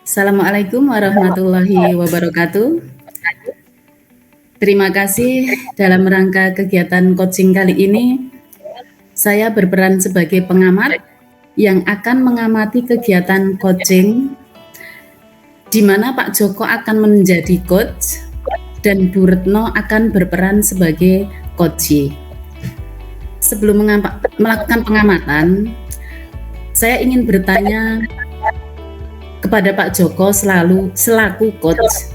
Assalamualaikum warahmatullahi wabarakatuh. Terima kasih dalam rangka kegiatan coaching kali ini, saya berperan sebagai pengamat yang akan mengamati kegiatan coaching di mana Pak Joko akan menjadi coach dan Bu Retno akan berperan sebagai coachee. Sebelum melakukan pengamatan, saya ingin bertanya kepada Pak Joko selaku coach.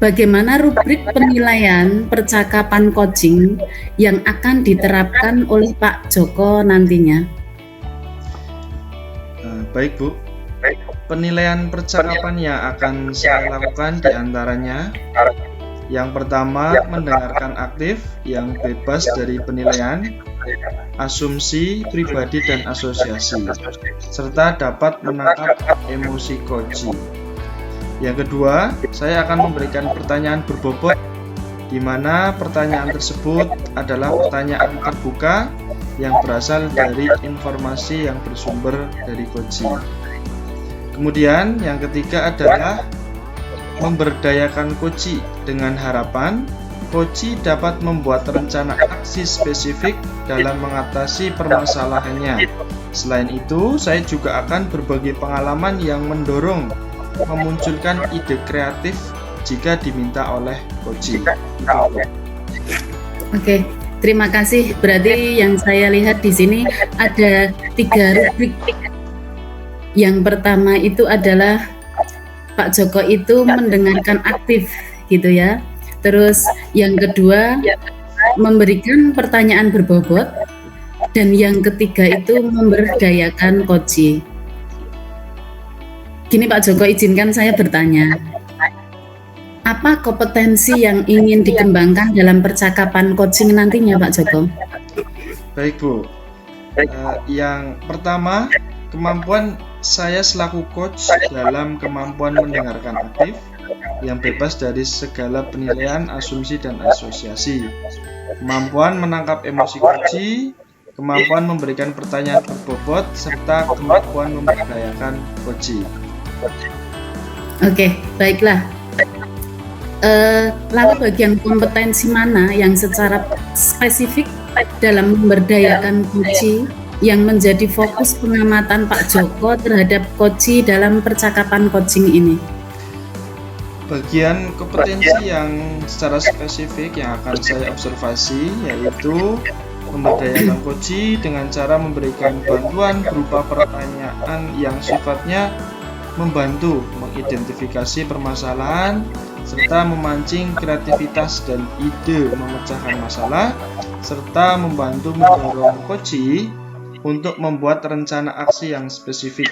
Bagaimana rubrik penilaian percakapan coaching yang akan diterapkan oleh Pak Joko nantinya? Baik Bu, penilaian percakapan yang akan saya lakukan diantaranya yang pertama, mendengarkan aktif yang bebas dari penilaian, asumsi, pribadi, dan asosiasi, serta dapat menangkap emosi coachee. Yang kedua, saya akan memberikan pertanyaan berbobot, di mana pertanyaan tersebut adalah pertanyaan terbuka yang berasal dari informasi yang bersumber dari coachee. Kemudian, yang ketiga adalah memberdayakan coachee dengan harapan coachee dapat membuat rencana aksi spesifik dalam mengatasi permasalahannya. Selain itu, saya juga akan berbagi pengalaman yang mendorong memunculkan ide kreatif jika diminta oleh coachee. Oke, terima kasih. Berarti yang saya lihat di sini ada 3 rubrik. Yang pertama itu adalah Pak Joko itu mendengarkan aktif, gitu ya. Terus yang kedua memberikan pertanyaan berbobot, dan yang ketiga itu memberdayakan coachee. Gini Pak Joko, izinkan saya bertanya, apa kompetensi yang ingin dikembangkan dalam percakapan coaching nantinya Pak Joko? Baik Bu, yang pertama, kemampuan saya selaku coach dalam kemampuan mendengarkan aktif yang bebas dari segala penilaian, asumsi, dan asosiasi, kemampuan menangkap emosi coachee, kemampuan memberikan pertanyaan berbobot, serta kemampuan memberdayakan coachee. Oke, baiklah. Lalu bagian kompetensi mana yang secara spesifik dalam memberdayakan coachee yang menjadi fokus pengamatan Pak Joko terhadap coachee dalam percakapan coaching ini? Bagian kompetensi yang secara spesifik yang akan saya observasi yaitu memberdayakan coachee dengan cara memberikan bantuan berupa pertanyaan yang sifatnya membantu mengidentifikasi permasalahan serta memancing kreativitas dan ide memecahkan masalah, serta membantu mendorong coachee untuk membuat rencana aksi yang spesifik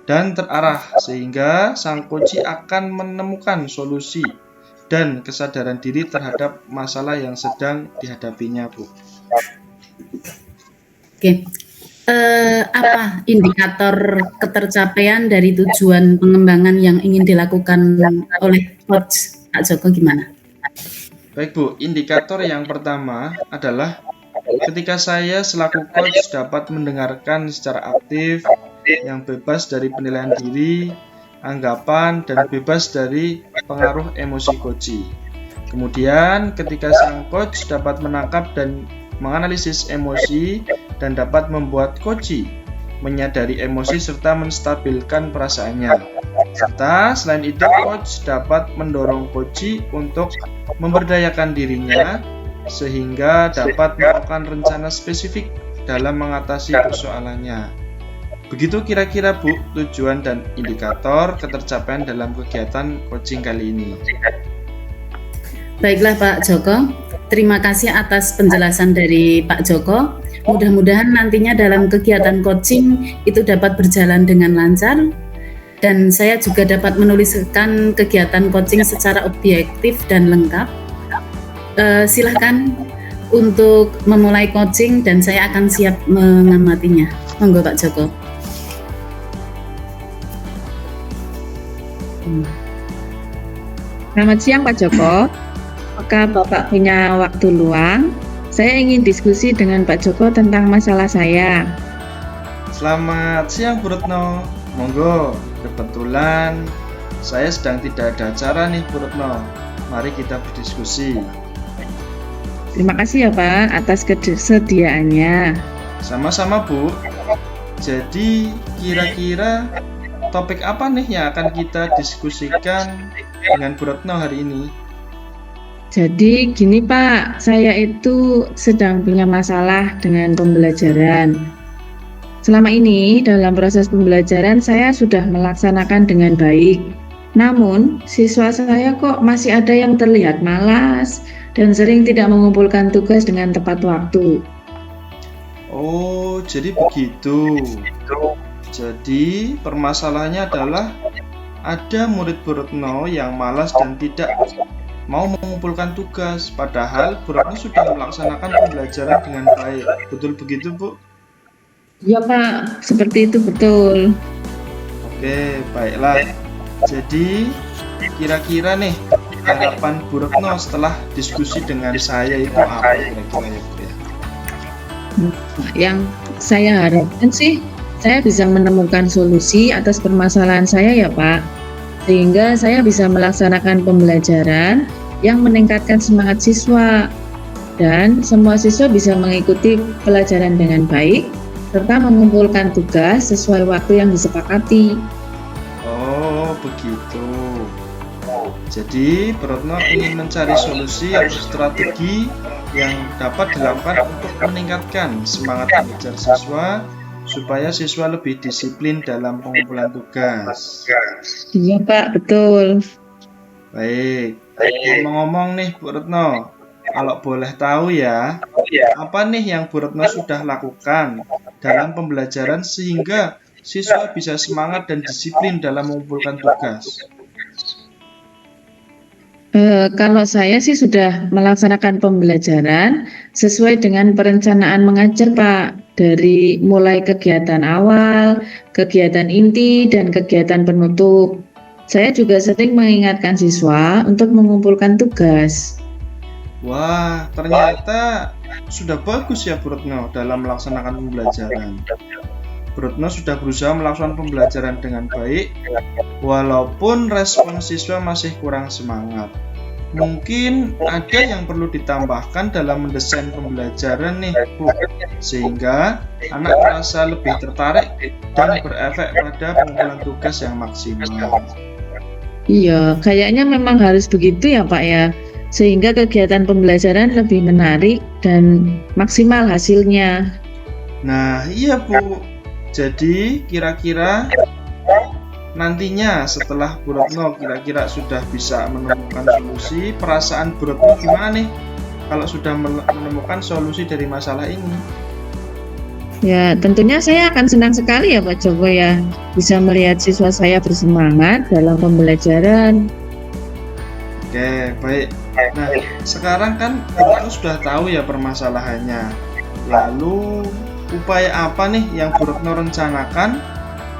dan terarah sehingga sang coachee akan menemukan solusi dan kesadaran diri terhadap masalah yang sedang dihadapinya, Bu. Oke. Apa indikator ketercapaian dari tujuan pengembangan yang ingin dilakukan oleh coach Pak Joko gimana? Baik Bu, indikator yang pertama adalah ketika saya selaku coach dapat mendengarkan secara aktif yang bebas dari penilaian diri, anggapan, dan bebas dari pengaruh emosi coachee. Kemudian ketika sang coach dapat menangkap dan menganalisis emosi dan dapat membuat coachee menyadari emosi serta menstabilkan perasaannya. Serta selain itu coach dapat mendorong coachee untuk memberdayakan dirinya sehingga dapat melakukan rencana spesifik dalam mengatasi persoalannya. Begitu kira-kira Bu tujuan dan indikator ketercapaian dalam kegiatan coaching kali ini. Baiklah Pak Joko, terima kasih atas penjelasan dari Pak Joko. Mudah-mudahan nantinya dalam kegiatan coaching itu dapat berjalan dengan lancar dan saya juga dapat menuliskan kegiatan coaching secara objektif dan lengkap. Silahkan untuk memulai coaching dan saya akan siap mengamatinya. Monggo Pak Joko. Selamat siang Pak Joko. Apakah Bapak punya waktu luang? Saya ingin diskusi dengan Pak Joko tentang masalah saya. Selamat siang Bu Retno. Monggo, kebetulan saya sedang tidak ada acara nih Bu Retno. Mari kita berdiskusi. Terima kasih ya Pak atas kesediaannya. Sama-sama Bu. Jadi kira-kira topik apa nih yang akan kita diskusikan dengan Bu Retno hari ini? Jadi gini Pak, saya itu sedang punya masalah dengan pembelajaran. Selama ini dalam proses pembelajaran saya sudah melaksanakan dengan baik. Namun siswa saya kok masih ada yang terlihat malas dan sering tidak mengumpulkan tugas dengan tepat waktu. Oh, jadi begitu. Jadi permasalahannya adalah ada murid Bu Retno yang malas dan tidak mau mengumpulkan tugas, padahal Bu Retno sudah melaksanakan pembelajaran dengan baik. Betul begitu Bu? Ya Pak, seperti itu betul. Oke, baiklah. Jadi kira-kira nih harapan Bu Retno setelah diskusi dengan saya itu apa kira-kira ya Bu ya? Yang saya harapkan sih saya bisa menemukan solusi atas permasalahan saya ya Pak, sehingga saya bisa melaksanakan pembelajaran yang meningkatkan semangat siswa dan semua siswa bisa mengikuti pelajaran dengan baik serta mengumpulkan tugas sesuai waktu yang disepakati. Oh, begitu. Jadi Bu Retno ingin mencari solusi atau strategi yang dapat dilakukan untuk meningkatkan semangat belajar siswa supaya siswa lebih disiplin dalam pengumpulan tugas. Iya Pak, betul. Baik, ngomong-ngomong nih Bu Retno, kalau boleh tahu ya, apa nih yang Bu Retno sudah lakukan dalam pembelajaran sehingga siswa bisa semangat dan disiplin dalam mengumpulkan tugas? Kalau saya sih sudah melaksanakan pembelajaran sesuai dengan perencanaan mengajar Pak, dari mulai kegiatan awal, kegiatan inti, dan kegiatan penutup. Saya juga sering mengingatkan siswa untuk mengumpulkan tugas. Wah, ternyata sudah bagus ya Bu Retno dalam melaksanakan pembelajaran. Bu Retno sudah berusaha melakukan pembelajaran dengan baik, walaupun respon siswa masih kurang semangat. Mungkin ada yang perlu ditambahkan dalam mendesain pembelajaran nih Bu, sehingga anak merasa lebih tertarik dan berefek pada pengumpulan tugas yang maksimal. Iya, kayaknya memang harus begitu ya Pak ya, sehingga kegiatan pembelajaran lebih menarik dan maksimal hasilnya. Nah, iya Bu. Jadi kira-kira nantinya setelah Bu Retno kira-kira sudah bisa menemukan solusi, perasaan Bu Retno gimana nih kalau sudah menemukan solusi dari masalah ini? Ya, tentunya saya akan senang sekali ya Pak Joko ya, bisa melihat siswa saya bersemangat dalam pembelajaran. Oke, baik. Nah, sekarang kan Bu Retno sudah tahu ya permasalahannya. Lalu upaya apa nih yang Bu Retno rencanakan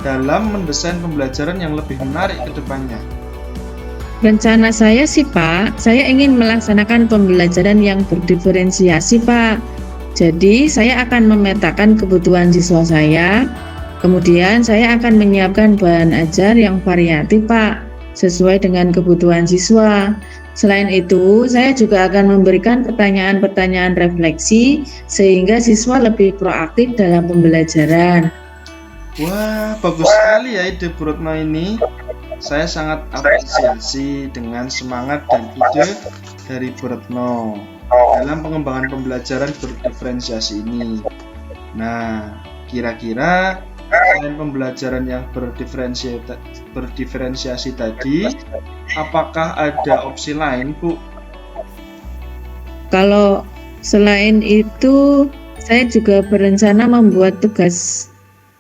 dalam mendesain pembelajaran yang lebih menarik ke depannya? Rencana saya sih Pak, saya ingin melaksanakan pembelajaran yang berdiferensiasi Pak. Jadi saya akan memetakan kebutuhan siswa saya, kemudian saya akan menyiapkan bahan ajar yang variatif Pak, sesuai dengan kebutuhan siswa. Selain itu, saya juga akan memberikan pertanyaan-pertanyaan refleksi sehingga siswa lebih proaktif dalam pembelajaran. Wah, bagus sekali ya ide Bu Retno ini. Saya sangat apresiasi dengan semangat dan ide dari Bu Retno dalam pengembangan pembelajaran berdiferensiasi ini. Nah, kira-kira selain pembelajaran yang berdiferensiasi tadi, apakah ada opsi lain, Bu? Kalau selain itu, saya juga berencana membuat tugas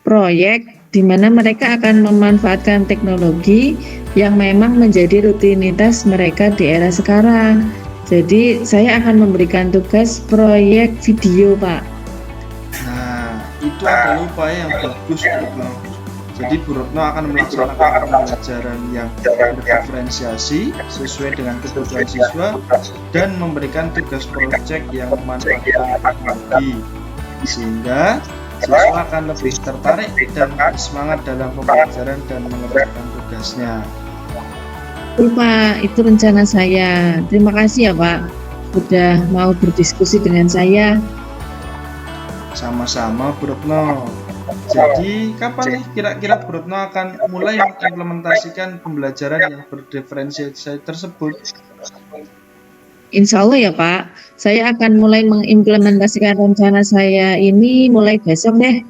proyek di mana mereka akan memanfaatkan teknologi yang memang menjadi rutinitas mereka di era sekarang. Jadi saya akan memberikan tugas proyek video Pak. Nah, itu adalah upaya yang bagus Bu Retno. Jadi Bu Retno akan melaksanakan pembelajaran yang berdiferensiasi sesuai dengan kebutuhan siswa dan memberikan tugas proyek yang memanfaatkan teknologi, sehingga siswa akan lebih tertarik dan bersemangat dalam pembelajaran dan mengerjakan tugasnya. Pak, itu rencana saya. Terima kasih ya Pak, sudah mau berdiskusi dengan saya. Sama-sama Bu Retno. Jadi kapan nih kira-kira Bu Retno akan mulai mengimplementasikan pembelajaran yang berdiferensiasi tersebut? Insya Allah ya Pak, saya akan mulai mengimplementasikan rencana saya ini mulai besok deh.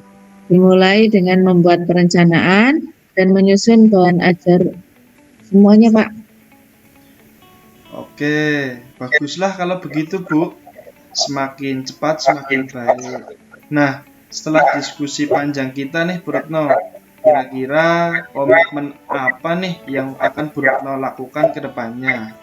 Dimulai dengan membuat perencanaan dan menyusun bahan ajar semuanya Pak. Oke, baguslah kalau begitu Bu. Semakin cepat semakin baik. Nah, setelah diskusi panjang kita nih Bu Retno, kira-kira komitmen apa nih yang akan Bu Retno lakukan ke depannya?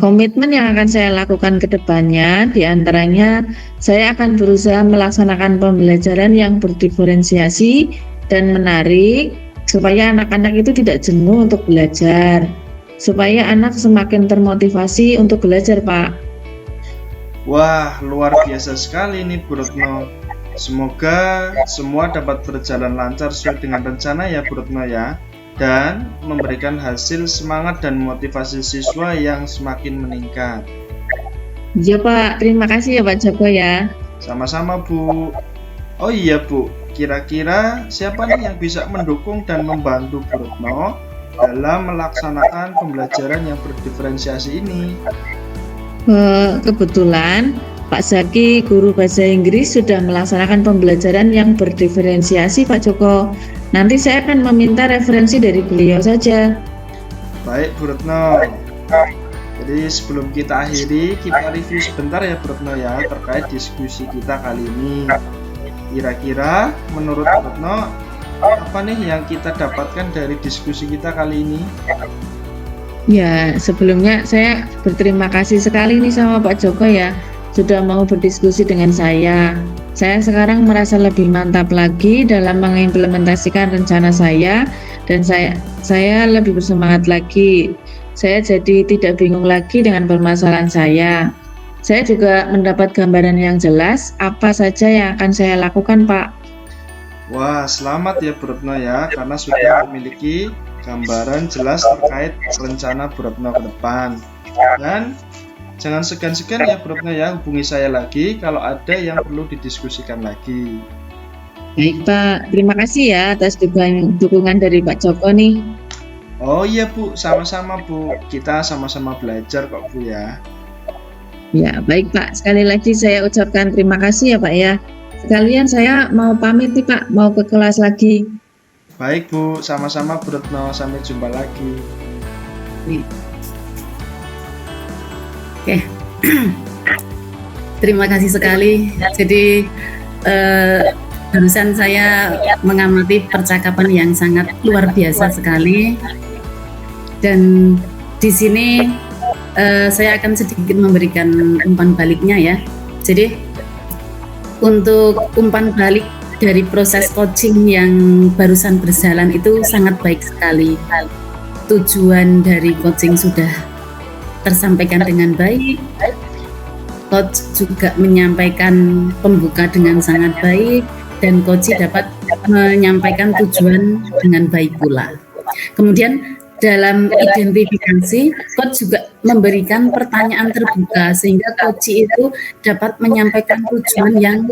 Komitmen yang akan saya lakukan ke depannya, diantaranya saya akan berusaha melaksanakan pembelajaran yang berdiferensiasi dan menarik, supaya anak-anak itu tidak jenuh untuk belajar, supaya anak semakin termotivasi untuk belajar, Pak. Wah, luar biasa sekali nih Bu Retno. Semoga semua dapat berjalan lancar sesuai dengan rencana ya Bu Retno ya, dan memberikan hasil semangat dan motivasi siswa yang semakin meningkat. Iya Pak, terima kasih ya Pak Joko ya. Sama-sama Bu. Oh iya Bu, kira-kira siapa nih yang bisa mendukung dan membantu Bu Retno dalam melaksanakan pembelajaran yang berdiferensiasi ini? Kebetulan Pak Zaki, guru bahasa Inggris, sudah melaksanakan pembelajaran yang berdiferensiasi Pak Joko. Nanti saya akan meminta referensi dari beliau saja. Baik Bu Retno. Jadi sebelum kita akhiri, kita review sebentar ya Bu Retno ya terkait diskusi kita kali ini. Kira-kira menurut Bu Retno apa nih yang kita dapatkan dari diskusi kita kali ini? Ya, sebelumnya saya berterima kasih sekali nih sama Pak Joko ya, sudah mau berdiskusi dengan saya. Saya sekarang merasa lebih mantap lagi dalam mengimplementasikan rencana saya, dan saya lebih bersemangat lagi. Saya jadi tidak bingung lagi dengan permasalahan saya. Saya juga mendapat gambaran yang jelas apa saja yang akan saya lakukan, Pak. Wah, selamat ya Bu Retno ya, karena sudah memiliki gambaran jelas terkait rencana Bu Retno ke depan. Dan jangan segan-segan ya Bu Retno ya, hubungi saya lagi kalau ada yang perlu didiskusikan lagi. Baik Pak, terima kasih ya atas dukungan dari Pak Joko nih. Oh iya Bu, sama-sama Bu, kita sama-sama belajar kok Bu ya. Ya baik Pak, sekali lagi saya ucapkan terima kasih ya Pak ya. Sekalian saya mau pamit nih Pak, mau ke kelas lagi. Baik Bu, sama-sama Bu Retno, sampai jumpa lagi. Oke. Terima kasih sekali. Jadi barusan saya mengamati percakapan yang sangat luar biasa sekali. Dan di sini saya akan sedikit memberikan umpan baliknya ya. Jadi untuk umpan balik dari proses coaching yang barusan berjalan itu sangat baik sekali. Tujuan dari coaching sudah tersampaikan dengan baik. Coach juga menyampaikan pembuka dengan sangat baik, dan coach dapat menyampaikan tujuan dengan baik pula. Kemudian dalam identifikasi, coach juga memberikan pertanyaan terbuka sehingga coach itu dapat menyampaikan tujuan yang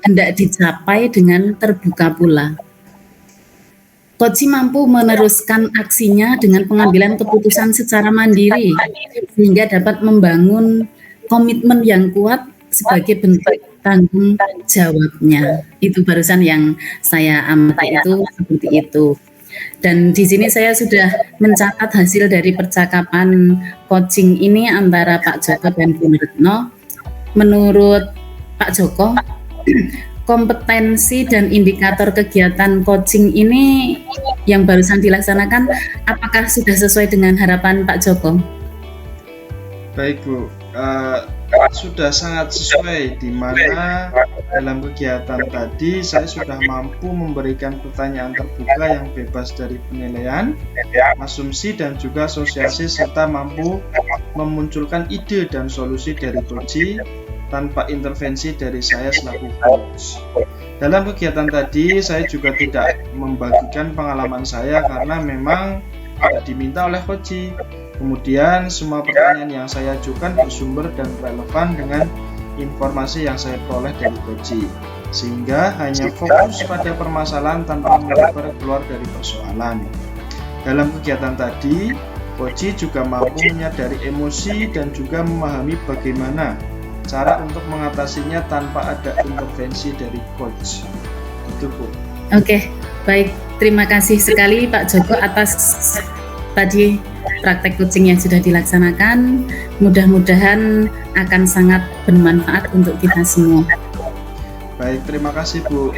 hendak dicapai dengan terbuka pula. Coach mampu meneruskan aksinya dengan pengambilan keputusan secara mandiri sehingga dapat membangun komitmen yang kuat sebagai bentuk tanggung jawabnya. Itu barusan yang saya amati itu seperti itu. Dan di sini saya sudah mencatat hasil dari percakapan coaching ini antara Pak Joko dan Bu Retno. Menurut Pak Joko, kompetensi dan indikator kegiatan coaching ini yang barusan dilaksanakan, apakah sudah sesuai dengan harapan Pak Joko? Baik Bu, sudah sangat sesuai, di mana dalam kegiatan tadi saya sudah mampu memberikan pertanyaan terbuka yang bebas dari penilaian, asumsi dan juga asosiasi, serta mampu memunculkan ide dan solusi dari coach tanpa intervensi dari saya selaku coach. Dalam kegiatan tadi saya juga tidak membagikan pengalaman saya karena memang tidak diminta oleh coach. Kemudian semua pertanyaan yang saya ajukan bersumber dan relevan dengan informasi yang saya peroleh dari coach, sehingga hanya fokus pada permasalahan tanpa melebar keluar dari persoalan. Dalam kegiatan tadi, coach juga mampu menyadari emosi dan juga memahami bagaimana cara untuk mengatasinya tanpa ada intervensi dari coach. Itu, Bu. Oke, baik. Terima kasih sekali Pak Joko atas tadi praktek coaching yang sudah dilaksanakan. Mudah-mudahan akan sangat bermanfaat untuk kita semua. Baik, terima kasih, Bu.